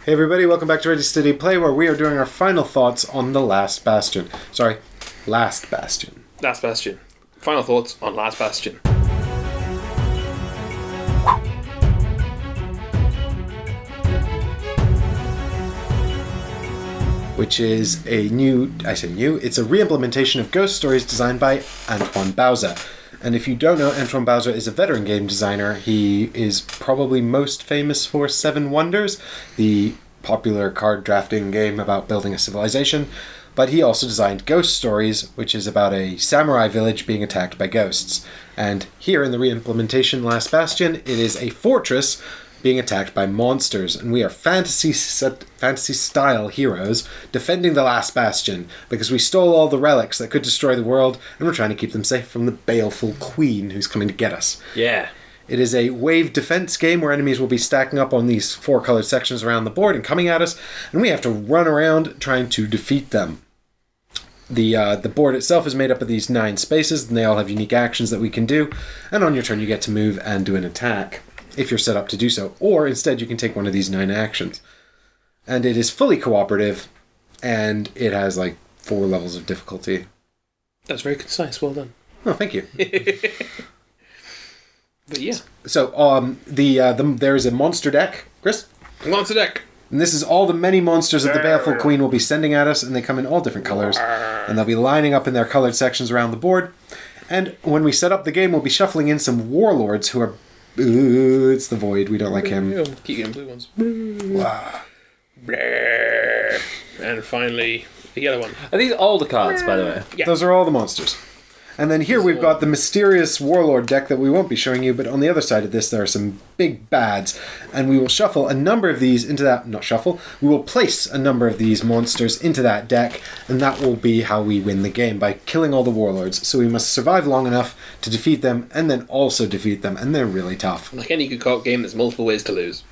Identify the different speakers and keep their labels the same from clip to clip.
Speaker 1: Hey everybody, welcome back to Ready Steady Play, where we are doing our final thoughts on the Last Bastion. Last Bastion.
Speaker 2: Last Bastion. Final thoughts on Last Bastion.
Speaker 1: Which is it's a re-implementation of Ghost Stories designed by Antoine Bauza. And if you don't know, Antoine Bauza is a veteran game designer. He is probably most famous for Seven Wonders, the popular card drafting game about building a civilization. But he also designed Ghost Stories, which is about a samurai village being attacked by ghosts. And here in the re-implementation Last Bastion, it is a fortress being attacked by monsters, and we are fantasy-style heroes defending the Last Bastion because we stole all the relics that could destroy the world, and we're trying to keep them safe from the baleful queen who's coming to get us.
Speaker 2: Yeah.
Speaker 1: It is a wave defense game where enemies will be stacking up on these four colored sections around the board and coming at us, and we have to run around trying to defeat them. The board itself is made up of these 9 spaces, and they all have unique actions that we can do, and on your turn you get to move and do an attack, if you're set up to do so, or instead you can take one of these 9 actions. And it is fully cooperative, and it has 4 levels of difficulty.
Speaker 2: That's very concise, well done.
Speaker 1: Oh, thank you.
Speaker 2: But yeah.
Speaker 1: So, there is a monster deck, Chris?
Speaker 2: Monster deck!
Speaker 1: And this is all the many monsters that the Baleful Queen will be sending at us, and they come in all different colors, and they'll be lining up in their colored sections around the board. And when we set up the game, we'll be shuffling in some warlords who are... Ooh, it's the Void. We don't like him.
Speaker 2: Keep getting blue ones.
Speaker 1: Wow.
Speaker 2: And finally, the yellow one.
Speaker 3: Are these all the cards, by the way?
Speaker 2: Yeah.
Speaker 1: Those are all the monsters. And then here we've got the mysterious warlord deck that we won't be showing you, but on the other side of this there are some big bads. And we will shuffle a number of these into that... Not shuffle. We will place a number of these monsters into that deck, and that will be how we win the game, by killing all the warlords. So we must survive long enough to defeat them, and then also defeat them, and they're really tough.
Speaker 2: Like any good card game, there's multiple ways to lose.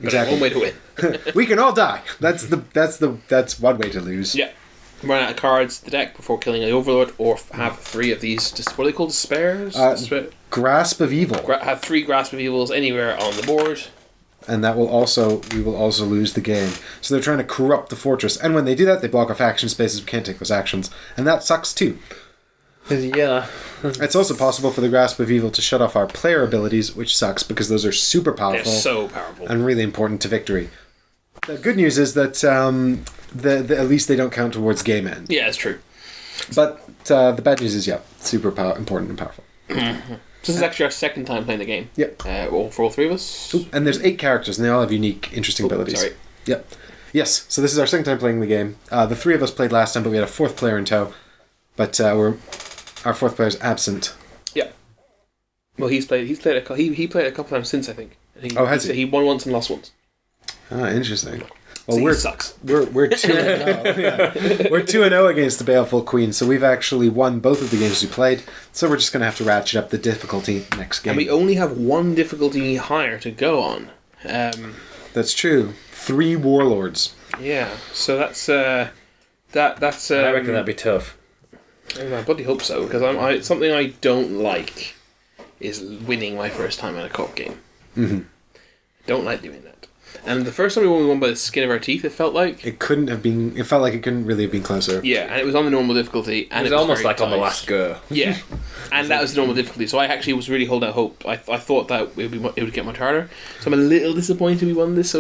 Speaker 1: Exactly.
Speaker 2: One way to win.
Speaker 1: We can all die. That's one way to lose.
Speaker 2: Yeah. Run out of cards the deck before killing an overlord, or have 3 of these. What are they called? Spares?
Speaker 1: Grasp of Evil.
Speaker 2: Have 3 Grasp of Evils anywhere on the board.
Speaker 1: And we will also lose the game. So they're trying to corrupt the fortress, and when they do that, they block off action spaces. We can't take those actions, and that sucks too.
Speaker 3: Yeah.
Speaker 1: It's also possible for the Grasp of Evil to shut off our player abilities, which sucks because those are super powerful.
Speaker 2: They're so powerful.
Speaker 1: And really important to victory. The good news is that at least they don't count towards game end.
Speaker 2: Yeah, it's true.
Speaker 1: But the bad news is, super important and powerful.
Speaker 2: Mm-hmm. So this is actually our second time playing the game.
Speaker 1: Yep.
Speaker 2: For all 3 of us.
Speaker 1: Ooh, and there's 8 characters, and they all have unique, interesting abilities.
Speaker 2: Sorry.
Speaker 1: Yep. Yes, so this is our second time playing the game. The 3 of us played last time, but we had a 4th player in tow. But our 4th player's absent.
Speaker 2: Yeah. Well, he played a couple times since, I think.
Speaker 1: Has he?
Speaker 2: He won once and lost once.
Speaker 1: Ah, interesting. Well,
Speaker 2: So he sucks.
Speaker 1: We're 2-0. Yeah. We're 2-0 against the Baleful Queen, so we've actually won both of the games we played. So we're just going to have to ratchet up the difficulty next game.
Speaker 2: And we only have 1 difficulty higher to go on.
Speaker 1: That's true. 3 warlords.
Speaker 2: Yeah. So that's
Speaker 3: I reckon that'd be tough.
Speaker 2: I bloody hope so, because something I don't like is winning my first time at a co-op game.
Speaker 1: Mm-hmm.
Speaker 2: Don't like doing that. And the first time we won by the skin of our teeth, it felt like.
Speaker 1: It felt like it couldn't really have been closer.
Speaker 2: Yeah, and it was on the normal difficulty. And
Speaker 3: it was almost like
Speaker 2: tight.
Speaker 3: on the last go.
Speaker 2: Yeah, and that was the normal difficulty. So I actually was really holding out hope. I thought that it would get much harder. So I'm a little disappointed we won this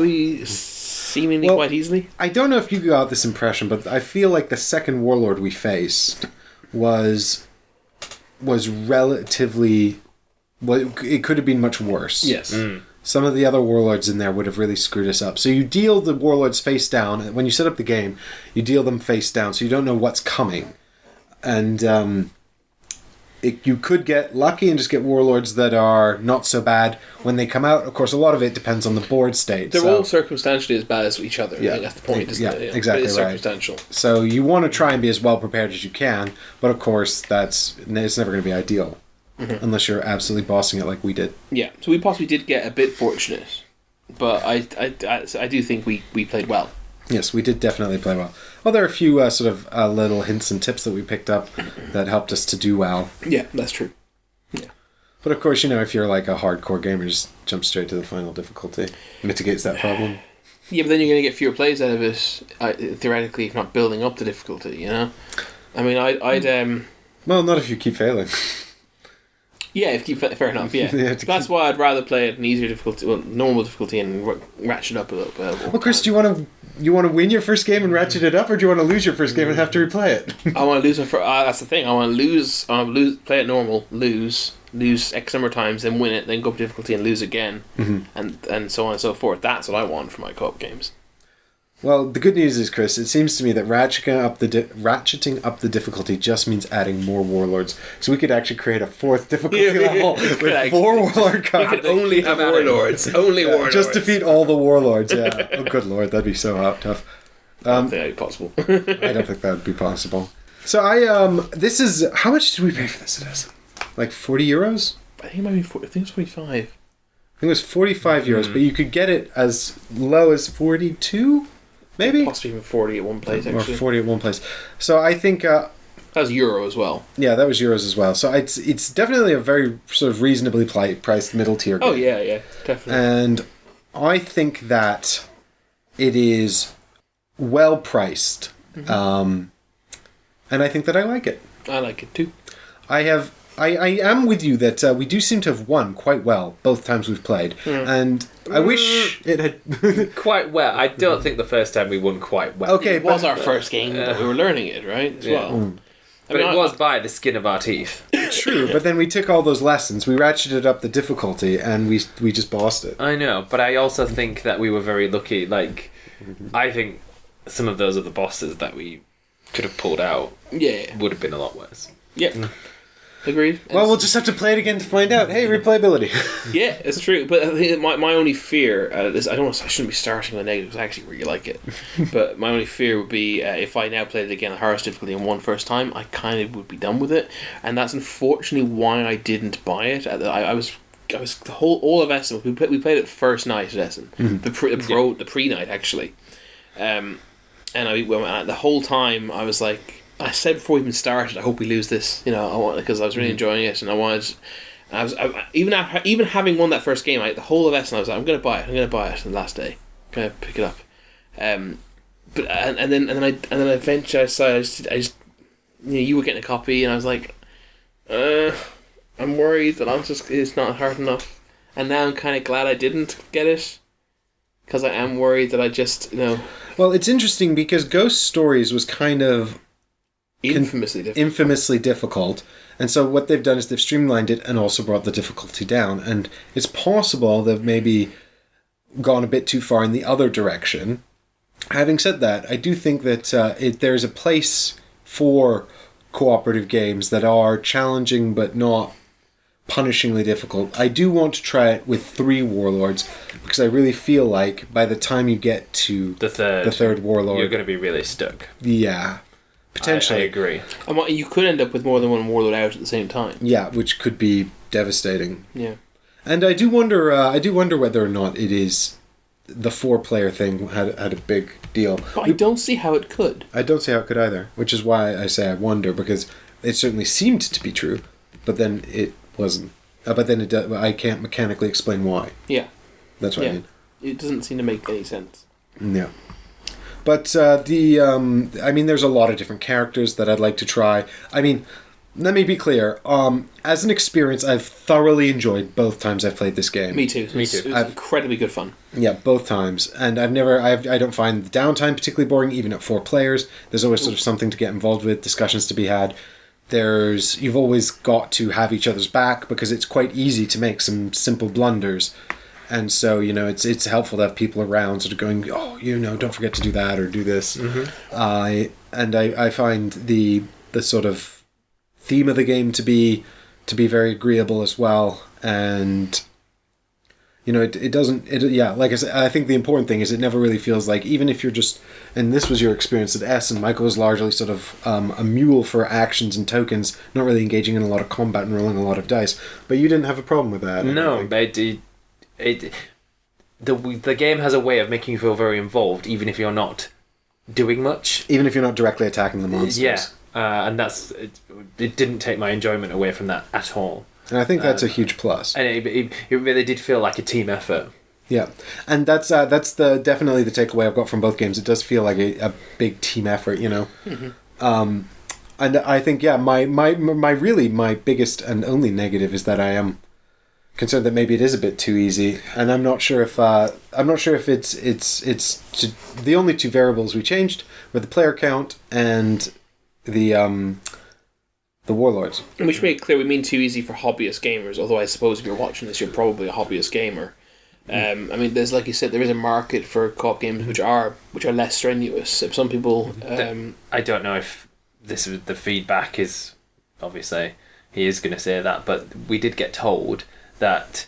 Speaker 2: seemingly quite easily.
Speaker 1: I don't know if you got this impression, but I feel like the second warlord we faced was relatively... Well, it could have been much worse.
Speaker 2: Yes.
Speaker 3: Mm.
Speaker 1: Some of the other warlords in there would have really screwed us up. So you deal the warlords face down. When you set up the game, you deal them face down, so you don't know what's coming. And you could get lucky and just get warlords that are not so bad when they come out. Of course, a lot of it depends on the board state.
Speaker 2: They're all circumstantially as bad as each other.
Speaker 1: Yeah.
Speaker 2: I think that's the point, isn't it?
Speaker 1: Yeah, exactly
Speaker 2: it's
Speaker 1: right.
Speaker 2: Circumstantial.
Speaker 1: So you want to try and be as well prepared as you can, but of course, it's never going to be ideal. Mm-hmm. Unless you're absolutely bossing it like we did.
Speaker 2: Yeah, so we possibly did get a bit fortunate, but I do think we played well.
Speaker 1: Yes, we did definitely play well. Well, there are a few little hints and tips that we picked up that helped us to do well.
Speaker 2: Yeah, that's true. Yeah.
Speaker 1: But of course, if you're like a hardcore gamer, just jump straight to the final difficulty. Mitigates that problem.
Speaker 2: Yeah, but then you're going to get fewer plays out of it, theoretically, if not building up the difficulty, you know? I mean, I'd
Speaker 1: Well, not if you keep failing.
Speaker 2: Yeah, if keep fair enough, yeah. That's why I'd rather play at an easier difficulty, well, normal difficulty, and ratchet up a little bit.
Speaker 1: Well, Chris, do you want to win your first game and ratchet it up, or do you want to lose your first game and have to replay it?
Speaker 2: I want to lose that's the thing. I want to lose, play it normal, lose X number of times, then win it, then go up difficulty and lose again, and so on and so forth. That's what I want for my co-op games.
Speaker 1: Well, the good news is, Chris, it seems to me that ratcheting up the difficulty just means adding more warlords. So we could actually create a fourth difficulty level with 4 warlord cards.
Speaker 2: We could only have warlords. Only warlords.
Speaker 1: Just defeat all the warlords, yeah. Oh, good lord, that'd be so tough.
Speaker 2: I don't think that'd be possible.
Speaker 1: I don't think that would be possible. So this is, how much did we pay for this? It is like €40?
Speaker 2: I think it might be 40, I think it's 45.
Speaker 1: I think it was 45 euros, but you could get it as low as 42? Maybe?
Speaker 2: Possibly even 40 at one place, actually.
Speaker 1: Or 40 at one place. So I think...
Speaker 2: that was euro as well.
Speaker 1: Yeah, that was euros as well. So it's definitely a very sort of reasonably priced middle tier game.
Speaker 2: Oh, yeah, definitely.
Speaker 1: And I think that it is well priced. And I think that I like it.
Speaker 2: I like it too.
Speaker 1: I am with you that we do seem to have won quite well both times we've played, and I wish it had
Speaker 3: quite well. I don't think the first time we won quite well.
Speaker 1: Okay,
Speaker 2: it was our first game, but we were learning it, right? As well.
Speaker 3: But it was by the skin of our teeth.
Speaker 1: True, but then we took all those lessons, we ratcheted up the difficulty, and we just bossed it.
Speaker 3: I know, but I also think that we were very lucky. Like, I think some of those other bosses that we could have pulled out would have been a lot worse.
Speaker 2: Yep. Agreed.
Speaker 1: Well, we'll just have to play it again to find out. Hey, replayability.
Speaker 2: Yeah, it's true. But I think my only fear, I shouldn't be starting with negatives. I actually really like it. But my only fear would be if I now played it again at hardest difficulty and won first time, I kind of would be done with it. And that's unfortunately why I didn't buy it. I was all of Essen. We played it first night at Essen, the pre night actually. And the whole time I was like. I said before we even started, I hope we lose this. You know, because I was really enjoying it, and I wanted. Even having won that first game, the whole of Essen, I was like, I'm going to buy it. And the last day, going to pick it up. But then eventually I just you were getting a copy, and I was like, I'm worried that it's not hard enough, and now I'm kind of glad I didn't get it. Because I am worried that I just,
Speaker 1: Well, it's interesting because Ghost Stories was kind of infamously difficult, and so what they've done is they've streamlined it and also brought the difficulty down, and it's possible they've maybe gone a bit too far in the other direction. Having said that, I do think that there's a place for cooperative games that are challenging but not punishingly difficult. I do want to try it with 3 warlords because I really feel like by the time you get to the third warlord,
Speaker 3: you're going to be really stuck.
Speaker 1: Yeah. Potentially.
Speaker 3: I agree.
Speaker 2: And you could end up with more than one warlord out at the same time.
Speaker 1: Yeah, which could be devastating.
Speaker 2: Yeah.
Speaker 1: And I do wonder whether or not it is the 4-player thing had a big deal.
Speaker 2: But I don't see how it could.
Speaker 1: I don't see how it could either, which is why I say I wonder, because it certainly seemed to be true, but then it wasn't. But then I can't mechanically explain why.
Speaker 2: Yeah.
Speaker 1: That's what I mean.
Speaker 2: It doesn't seem to make any sense.
Speaker 1: Yeah. But there's a lot of different characters that I'd like to try. I mean, let me be clear. As an experience, I've thoroughly enjoyed both times I've played this game.
Speaker 2: Me too. It was incredibly good fun.
Speaker 1: Yeah, both times. And I don't find the downtime particularly boring, even at 4 players. There's always sort of something to get involved with, discussions to be had. You've always got to have each other's back because it's quite easy to make some simple blunders. And so, it's helpful to have people around sort of going, don't forget to do that or do this. Mm-hmm. I find the sort of theme of the game to be very agreeable as well. And, it doesn't, like I said, I think the important thing is it never really feels like, even if you're just, and this was your experience at Essen, Michael was largely sort of a mule for actions and tokens, not really engaging in a lot of combat and rolling a lot of dice. But you didn't have a problem with that.
Speaker 3: No, the game has a way of making you feel very involved, even if you're not doing much.
Speaker 1: Even if you're not directly attacking the monsters.
Speaker 3: Yeah, and it didn't take my enjoyment away from that at all.
Speaker 1: And I think that's a huge plus.
Speaker 3: And it really did feel like a team effort.
Speaker 1: Yeah, and that's definitely the takeaway I've got from both games. It does feel like a big team effort, you know. Mm-hmm. And I think my biggest and only negative is that I am concerned that maybe it is a bit too easy, and I'm not sure if it's the only two variables we changed were the player count and the warlords.
Speaker 2: And we should make it clear we mean too easy for hobbyist gamers. Although I suppose if you're watching this, you're probably a hobbyist gamer. I mean, there's, like you said, there is a market for co-op games which are less strenuous. Some people.
Speaker 3: I don't know if this is the feedback is obviously he is going to say that, but we did get told that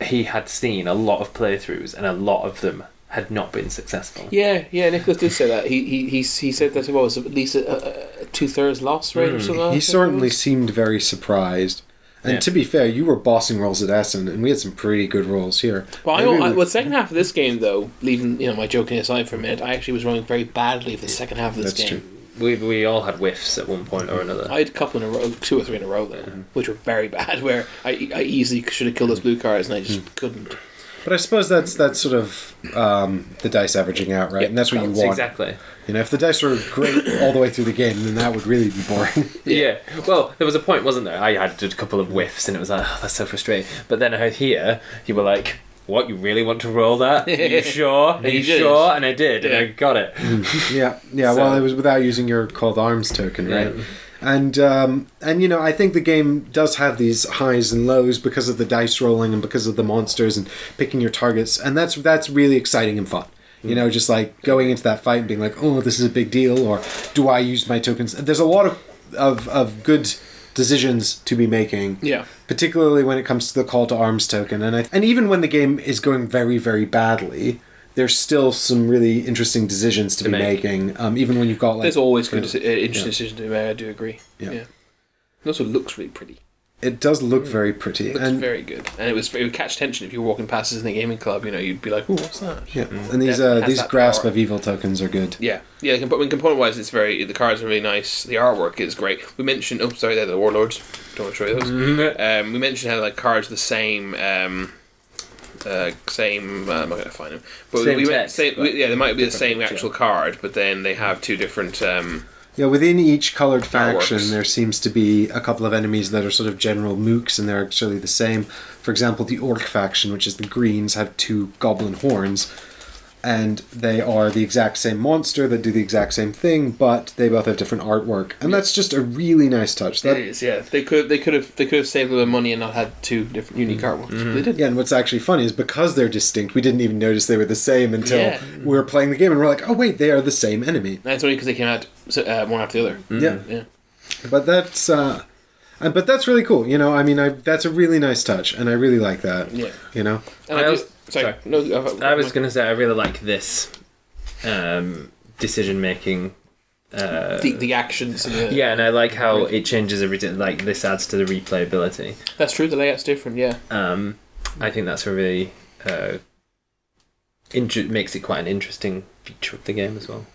Speaker 3: he had seen a lot of playthroughs and a lot of them had not been successful.
Speaker 2: Yeah, Nicholas did say that. He said that it was at least a 2/3 loss rate or something.
Speaker 1: He certainly seemed very surprised. And to be fair, you were bossing rolls at Essen, and we had some pretty good rolls here.
Speaker 2: Well, the second half of this game, though, leaving my joking aside for a minute, I actually was running very badly for the second half of this game.
Speaker 1: True.
Speaker 3: We all had whiffs at one point or another.
Speaker 2: I had a couple in a row, 2 or 3 in a row, though, which were very bad, where I easily should have killed those blue cards, and I just couldn't.
Speaker 1: But I suppose that's sort of the dice averaging out, right? And that's what you want.
Speaker 3: Exactly.
Speaker 1: You know, if the dice were great all the way through the game, then that would really be boring.
Speaker 3: Yeah. Well, there was a point, wasn't there? I had a couple of whiffs, and it was like, oh, that's so frustrating. But then out here, you were like, what, you really want to roll that? Are you sure? Are you sure? And I did, and I got it.
Speaker 1: Yeah. Well, it was without using your called arms token, right? Yeah. And I think the game does have these highs and lows because of the dice rolling and because of the monsters and picking your targets, and that's really exciting and fun. You know, just like going into that fight and being like, oh, this is a big deal, or do I use my tokens? There's a lot of good decisions to be making. Yeah. Particularly when it comes to the call to arms token, and even when the game is going very, very badly, there's still some really interesting decisions to be making. Even when you've got like,
Speaker 2: there's always good interesting decisions to be made. I do agree. Yeah. It also looks really pretty.
Speaker 1: It does look very pretty.
Speaker 2: It looks very good, and it would catch attention if you were walking past us in the gaming club. You know, you'd be like, "Ooh, what's that?"
Speaker 1: Yeah, and these grasp of evil tokens are good.
Speaker 2: Yeah. But when component wise, the cards are really nice. The artwork is great. We mentioned, they're the warlords. Don't want to show you those. We mentioned how like cards are the same. I'm not going to find them. But they might be the same actual card, but then they have 2 different.
Speaker 1: Within each coloured faction, there seems to be a couple of enemies that are sort of general mooks, and they're actually the same. For example, the Orc faction, which is the Greens, have 2 goblin horns, and they are the exact same monster that do the exact same thing, but they both have different artwork, and that's just a really nice touch.
Speaker 2: It is, yeah. They could have saved a little bit of money and not had 2 different unique artworks. But they did.
Speaker 1: Yeah, and what's actually funny is because they're distinct, we didn't even notice they were the same until we were playing the game, and we're like, oh wait, they are the same enemy.
Speaker 2: And it's only because they came out one after the other.
Speaker 1: Yeah. But that's really cool. You know, I mean, that's a really nice touch, and I really like that. Yeah. You know.
Speaker 2: And I
Speaker 3: was going to say I really like this decision making.
Speaker 2: The actions.
Speaker 3: And I like how it changes everything. Like this adds to the replayability.
Speaker 2: That's true. The layout's different. Yeah.
Speaker 3: I think that's a really makes it quite an interesting feature of the game as well.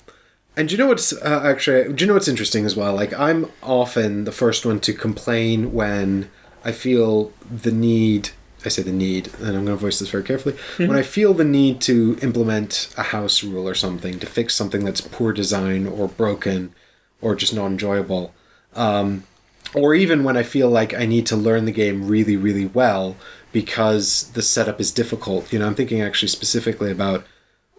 Speaker 1: And do you know what's what's interesting as well? Like, I'm often the first one to complain when I feel the need. I say the need, and I'm going to voice this very carefully. Mm-hmm. When I feel the need to implement a house rule or something to fix something that's poor design or broken or just not enjoyable, or even when I feel like I need to learn the game really, really well because the setup is difficult. You know, I'm thinking actually specifically about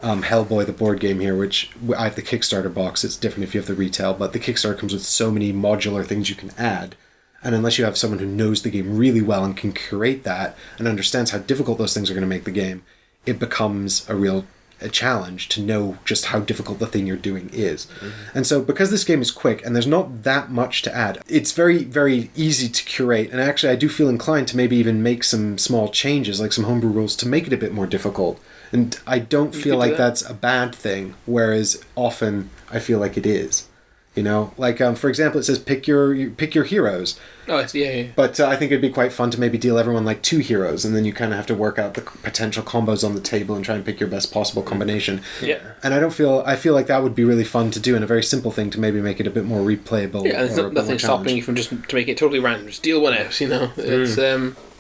Speaker 1: Hellboy, the board game here, which I have the Kickstarter box. It's different if you have the retail, but the Kickstarter comes with so many modular things you can add. And unless you have someone who knows the game really well and can curate that and understands how difficult those things are going to make the game, it becomes a challenge to know just how difficult the thing you're doing is. Mm-hmm. And so because this game is quick and there's not that much to add, it's very, very easy to curate. And actually I do feel inclined to maybe even make some small changes, like some homebrew rules, to make it a bit more difficult. And I don't feel like that's a bad thing, whereas often I feel like it is. You know, like for example, it says pick your heroes.
Speaker 2: Oh, yeah.
Speaker 1: But I think it'd be quite fun to maybe deal everyone like 2 heroes, and then you kind of have to work out the potential combos on the table and try and pick your best possible combination.
Speaker 2: Yeah.
Speaker 1: And I feel like that would be really fun to do, and a very simple thing to maybe make it a bit more replayable.
Speaker 2: Yeah, there's nothing stopping you from just to make it totally random. Just deal one out. You know, it's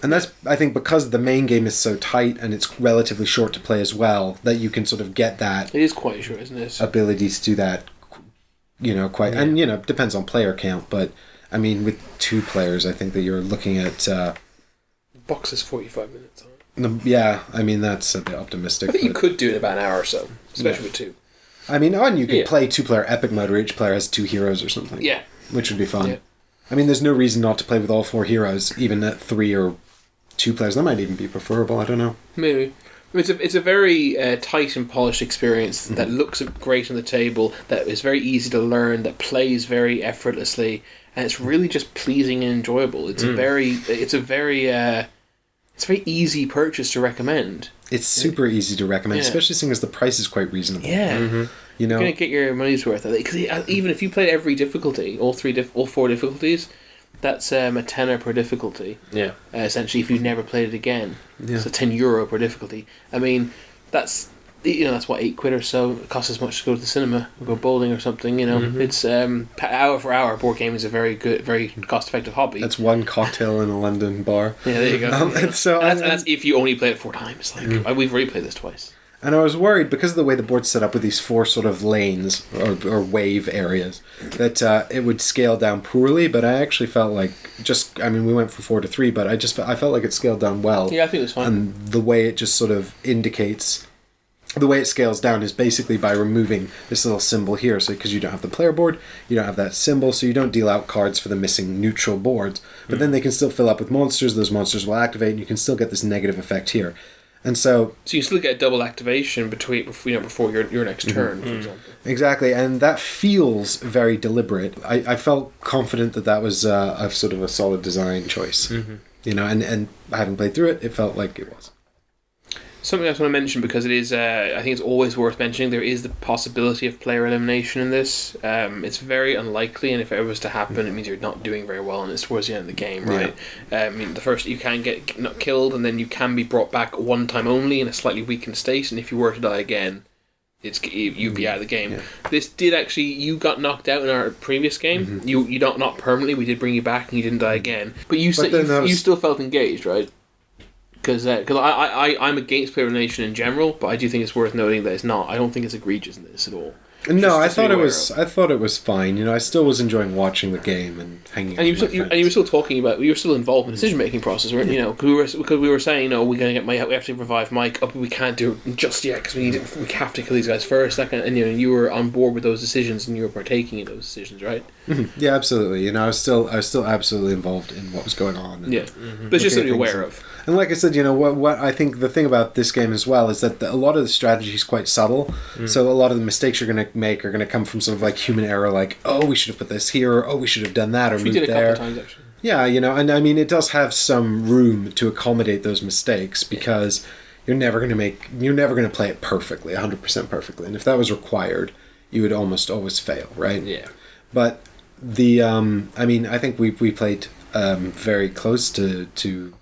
Speaker 1: And that's, I think, because the main game is so tight and it's relatively short to play as well, that you can sort of get that...
Speaker 2: It is quite short, isn't it?
Speaker 1: ...ability to do that, quite... Yeah. And, depends on player count, but, I mean, with 2 players, I think that you're looking at...
Speaker 2: Box is 45 minutes on.
Speaker 1: Yeah, I mean, that's a bit optimistic.
Speaker 2: I think you could do it in about an hour or so, especially with 2.
Speaker 1: I mean, you could play 2-player epic mode where each player has 2 heroes or something.
Speaker 2: Yeah.
Speaker 1: Which would be fun.
Speaker 2: Yeah.
Speaker 1: I mean, there's no reason not to play with all 4 heroes, even at 3 or 2 players. That might even be preferable, I don't know.
Speaker 2: Maybe. It's a very tight and polished experience that looks great on the table, that is very easy to learn, that plays very effortlessly, and it's really just pleasing and enjoyable. It's a very easy purchase to recommend.
Speaker 1: It's super easy to recommend, especially seeing as the price is quite reasonable.
Speaker 2: Yeah. Mm-hmm. You're going to get your money's worth of it. Because even if you played every difficulty, all 4 difficulties, that's a tenner per difficulty.
Speaker 3: Yeah.
Speaker 2: Essentially, if you've never played it again.
Speaker 1: Yeah.
Speaker 2: So €10 per difficulty. I mean, that's what, £8 or so. It costs as much to go to the cinema or go bowling or something. It's hour for hour. Board gaming is a very good, very cost effective hobby.
Speaker 1: That's 1 cocktail in a London bar.
Speaker 2: Yeah, there you go.
Speaker 1: And
Speaker 2: that's if you only play it 4 times. We've replayed this twice.
Speaker 1: And I was worried because of the way the board's set up with these 4 sort of lanes or wave areas that it would scale down poorly. But I actually felt like we went from 4 to 3, but I felt like it scaled down well.
Speaker 2: Yeah, I think it was fine.
Speaker 1: And the way it just sort of indicates, the way it scales down is basically by removing this little symbol here. So because you don't have the player board, you don't have that symbol, so you don't deal out cards for the missing neutral boards. But then they can still fill up with monsters. Those monsters will activate, and you can still get this negative effect here. And so
Speaker 2: you still get a double activation before your next turn, for example.
Speaker 1: Exactly, and that feels very deliberate. I felt confident that was a sort of a solid design choice. And having played through it, it felt like it was.
Speaker 2: Something I just want to mention, because it is, I think it's always worth mentioning, there is the possibility of player elimination in this. It's very unlikely, and if it was to happen, it means you're not doing very well, and it's towards the end of the game, right? Yeah. I mean, the first, you can get not killed, and then you can be brought back 1 time only in a slightly weakened state, and if you were to die again, you'd be out of the game. Yeah. This did actually, you got knocked out in our previous game. You not permanently, we did bring you back, and you didn't die again. But you still felt engaged, right? Because I'm against player elimination in general, but I do think it's worth noting that it's not. I don't think it's egregious in this at all.
Speaker 1: No, I thought it was fine. I still was enjoying watching the game and hanging. And
Speaker 2: you were still talking about. You were still involved in the decision making process, weren't you? Because we were saying, we're going to get Mike. We have to revive Mike. But we can't do it just yet because we have to kill these guys first. And you were on board with those decisions and you were partaking in those decisions, right?
Speaker 1: Mm-hmm. Yeah, absolutely. I was still absolutely involved in what was going on. And
Speaker 2: but it's just something to be aware of.
Speaker 1: And like I said, what I think the thing about this game as well is that a lot of the strategy is quite subtle. So a lot of the mistakes you're going to make are going to come from sort of like human error, like, we should have put this here, or we should have done that, or moved there. We did a couple of times, actually. Yeah, and I mean, it does have some room to accommodate those mistakes because you're never going to play it perfectly, 100% perfectly. And if that was required, you would almost always fail, right? Yeah. But I think we played very close to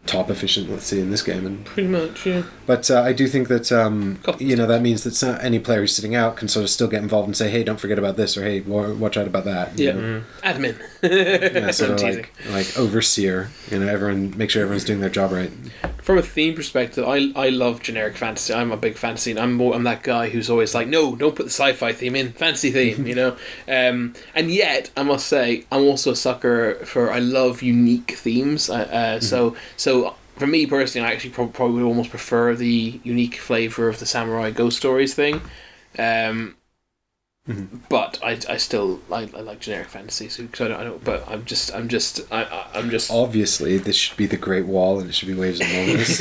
Speaker 1: top efficient, let's see, in this game, and
Speaker 2: pretty much, yeah.
Speaker 1: But I do think that that means that any player who's sitting out can sort of still get involved and say, "Hey, don't forget about this," or "Hey, watch out about that."
Speaker 2: Admin,
Speaker 1: sort of like overseer. Make sure everyone's doing their job right.
Speaker 2: From a theme perspective, I love generic fantasy. I'm a big fantasy, and I'm that guy who's always like, "No, don't put the sci-fi theme in, fantasy theme," And yet, I must say, I'm also a sucker for. I love unique themes. So for me personally, I actually probably would almost prefer the unique flavour of the samurai ghost stories thing. But I still like generic fantasy, so I don't. But I'm just.
Speaker 1: Obviously, this should be the Great Wall, and it should be Waves Among Us.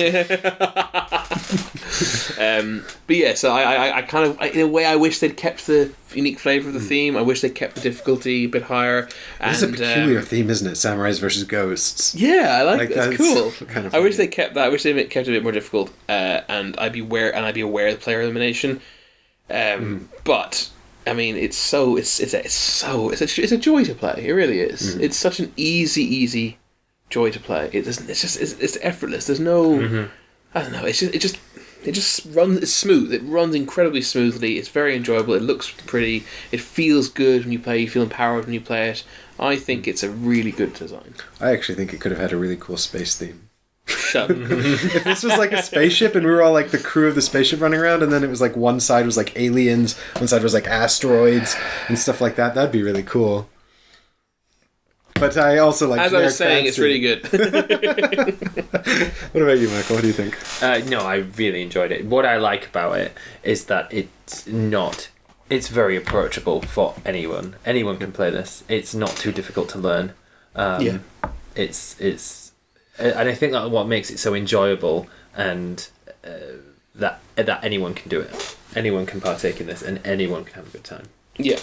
Speaker 2: But yeah, so I kind of, in a way, I wish they'd kept the unique flavour of the theme. I wish they'd kept the difficulty a bit higher.
Speaker 1: It's a peculiar theme, isn't it? Samurais versus ghosts.
Speaker 2: Yeah, I like that. It's cool.
Speaker 1: Kind of
Speaker 2: I wish they kept that. I wish they kept it a bit more difficult. And I'd be aware of the player elimination. But. I mean, it's a joy to play. It really is. It's such an easy joy to play. It's effortless. There's no, I don't know. It just It just runs. It's smooth. It runs incredibly smoothly. It's very enjoyable. It looks pretty. It feels good when you play. You feel empowered when you play it. I think it's a really good design.
Speaker 1: I actually think it could have had a really cool space theme.
Speaker 2: Shut up.
Speaker 1: If this was like a spaceship and we were all like the crew of the spaceship running around, and then it was like one side was like aliens, one side was like asteroids and stuff like that, that'd be really cool. But I also like.
Speaker 2: As I was saying, it's really good.
Speaker 1: What about you, Michael? What do you think?
Speaker 3: No, I really enjoyed it. What I like about it is that it's very approachable for anyone. Anyone can play this. It's not too difficult to learn.
Speaker 2: Yeah.
Speaker 3: It's and I think that what makes it so enjoyable, and that anyone can do it. Anyone can partake in this, and anyone can have a good time.
Speaker 2: Yeah.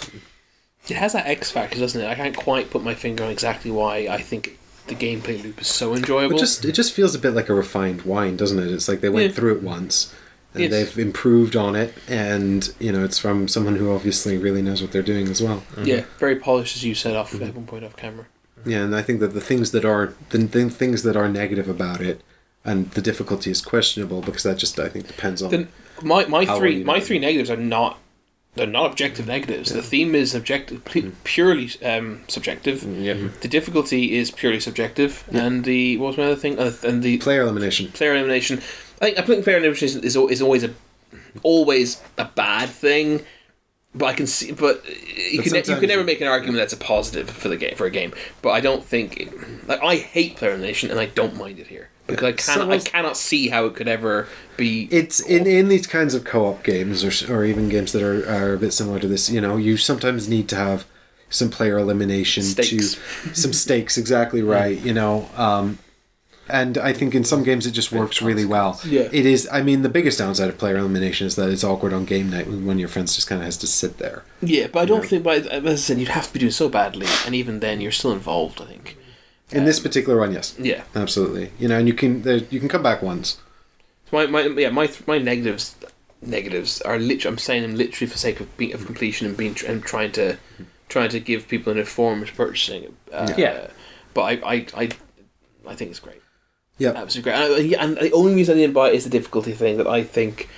Speaker 2: It has that X factor, doesn't it? I can't quite put my finger on exactly why I think the gameplay loop is so enjoyable.
Speaker 1: It just feels a bit like a refined wine, doesn't it? It's like they went through it once, and
Speaker 2: Yes.
Speaker 1: they've improved on it, and it's from someone who obviously really knows what they're doing as well.
Speaker 2: Yeah, very polished, as you said at one point off camera.
Speaker 1: Yeah, and I think that the things that are things that are negative about it, and the difficulty is questionable, because that just, I think, depends on.
Speaker 2: My
Speaker 1: how
Speaker 2: three
Speaker 1: well you know.
Speaker 2: three negatives are not. They're not objective negatives. The theme is purely subjective.
Speaker 3: Yeah.
Speaker 2: The difficulty is purely subjective, and the what was my other thing? And the
Speaker 1: Player elimination.
Speaker 2: player elimination. I think player elimination is always a bad thing. But I can see, but you can never make an argument that's a positive for a game. But I don't think I hate player elimination, and I don't mind it here because I cannot see how it could ever be.
Speaker 1: It's in these kinds of co-op games, or even games that are a bit similar to this. You sometimes need to have some player elimination
Speaker 2: Stakes.
Speaker 1: some stakes. Exactly right. And I think in some games it just works really well.
Speaker 2: Yeah.
Speaker 1: It is. I mean, the biggest downside of player elimination is that it's awkward on game night when one of your friends just kind of has to sit there.
Speaker 2: Yeah, but I don't think. But as I said, you'd have to be doing so badly, and even then, you're still involved. I think.
Speaker 1: In this particular one, yes.
Speaker 2: Yeah.
Speaker 1: Absolutely. And you can come back once.
Speaker 2: My negatives are literally. I'm saying them literally for sake of completion and trying to give people an informed purchasing. But I think it's great.
Speaker 1: Yeah.
Speaker 2: Absolutely great. And the only reason I didn't buy it is the difficulty thing. That I think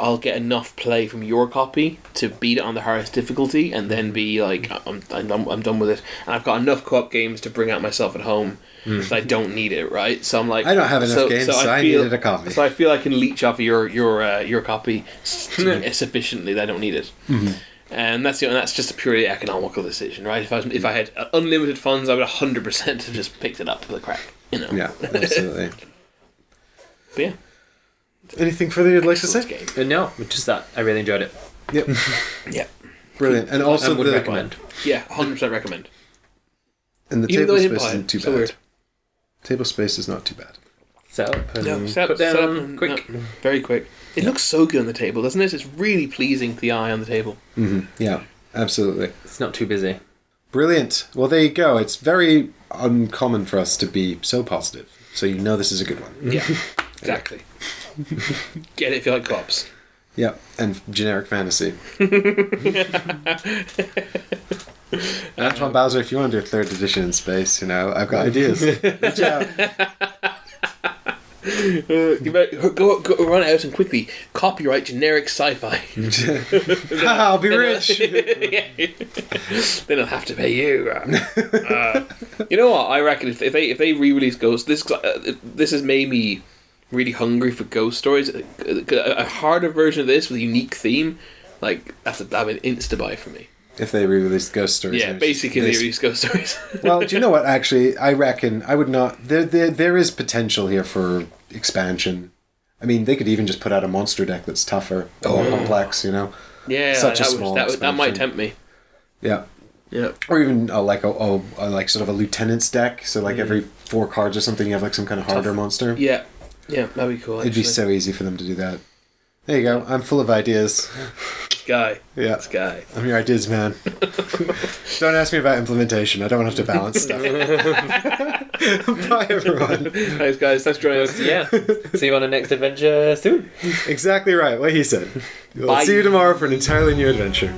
Speaker 2: I'll get enough play from your copy to beat it on the hardest difficulty, and then be like, I'm done with it. And I've got enough co-op games to bring out myself at home. So I don't need it, right? So I'm like,
Speaker 1: I don't have enough games, so I needed a copy.
Speaker 2: So I feel I can leech off your copy sufficiently that I don't need it. And that's just a purely economical decision, right? If I had unlimited funds, I would 100% have just picked it up for the crack,
Speaker 1: Yeah, absolutely.
Speaker 2: But yeah,
Speaker 1: Anything further you'd like to say?
Speaker 2: game.
Speaker 3: No, just that. I really enjoyed it.
Speaker 1: Yep.
Speaker 2: Yeah,
Speaker 1: Brilliant. And also
Speaker 3: I would
Speaker 1: the
Speaker 3: recommend.
Speaker 2: yeah, 100% recommend.
Speaker 1: And the
Speaker 2: Even though
Speaker 1: table
Speaker 2: I didn't
Speaker 1: space
Speaker 2: buy
Speaker 1: isn't
Speaker 2: it,
Speaker 1: too
Speaker 2: so
Speaker 1: bad.
Speaker 2: weird.
Speaker 1: Table space is not too bad.
Speaker 3: Set up and
Speaker 2: No, set
Speaker 3: put down
Speaker 2: up and-
Speaker 3: quick.
Speaker 2: no, very quick. It looks so good on the table, doesn't it? It's really pleasing to the eye on the table.
Speaker 1: Yeah, absolutely.
Speaker 3: It's not too busy.
Speaker 1: Brilliant. Well, there you go. It's very uncommon for us to be so positive. So this is a good one.
Speaker 2: Yeah, exactly. Get it if you like cops.
Speaker 1: Yeah, and generic fantasy. Antoine Bowser, if you want to do a 3rd edition in space, I've got ideas. Reach out.
Speaker 2: You better go run out and quickly copyright generic sci-fi.
Speaker 1: I'll be rich.
Speaker 2: Then I'll have to pay you. You know what? I reckon if they re-release Ghost, this has made me really hungry for ghost stories. A harder version of this with a unique theme, that'd be an insta buy for me.
Speaker 1: If they re-release Ghost Stories.
Speaker 2: Yeah, basically they release ghost stories.
Speaker 1: Well, do you know what? Actually, I reckon I would not. There is potential here for expansion. I mean, they could even just put out a monster deck that's tougher, more complex.
Speaker 2: Yeah,
Speaker 1: Such a
Speaker 2: that
Speaker 1: small
Speaker 2: that might
Speaker 1: expansion.
Speaker 2: tempt me.
Speaker 1: Yeah.
Speaker 2: Yeah.
Speaker 1: Or even like sort of a lieutenant's deck. So every 4 cards or something, you have some kind of harder monster.
Speaker 2: Yeah, that'd be cool.
Speaker 1: It'd be so easy for them to do that. There you go. I'm full of ideas.
Speaker 2: Guy.
Speaker 1: Yeah.
Speaker 2: This guy.
Speaker 1: I'm your ideas man. Don't ask me about implementation. I don't want to have to balance stuff. Bye, everyone.
Speaker 2: Thanks, guys. Thanks for joining us.
Speaker 3: Yeah. See you on the next adventure soon.
Speaker 1: Exactly right. What he said. We'll
Speaker 2: Bye.
Speaker 1: see you tomorrow for an entirely new adventure.